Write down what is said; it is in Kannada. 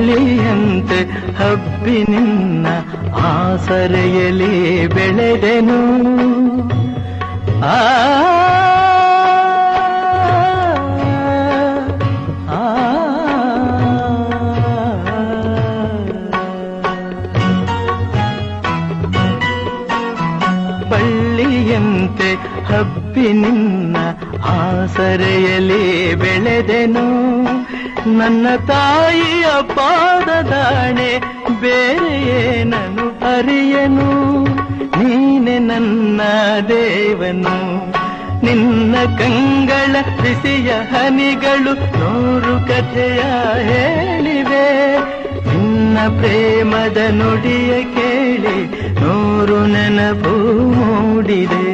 ಬಳ್ಳಿಯಂತೆ ಹಬ್ಬಿ ನಿನ್ನ ಆಸರೆಯಲ್ಲಿ ಬೆಳೆದೆನು. ಬಳ್ಳಿಯಂತೆ ಹಬ್ಬಿ ನಿನ್ನ ಆಸರೆಯಲ್ಲಿ ಬೆಳೆದೆನು. ನನ್ನ ತಾಯಿಯ ಪಾದದಾಣೆ ಬೇರೆ ಏನನು ಅರಿಯನು. ನೀನೆ ನನ್ನ ದೇವನು. ನಿನ್ನ ಕಂಗಳ ಬಿಸಿಯ ಹನಿಗಳು 100 ಕಥೆಯ ಹೇಳಿವೆ. ನಿನ್ನ ಪ್ರೇಮದ ನುಡಿಯ ಕೇಳಿ 100 ನೆನಪು ಮೂಡಿದೆ.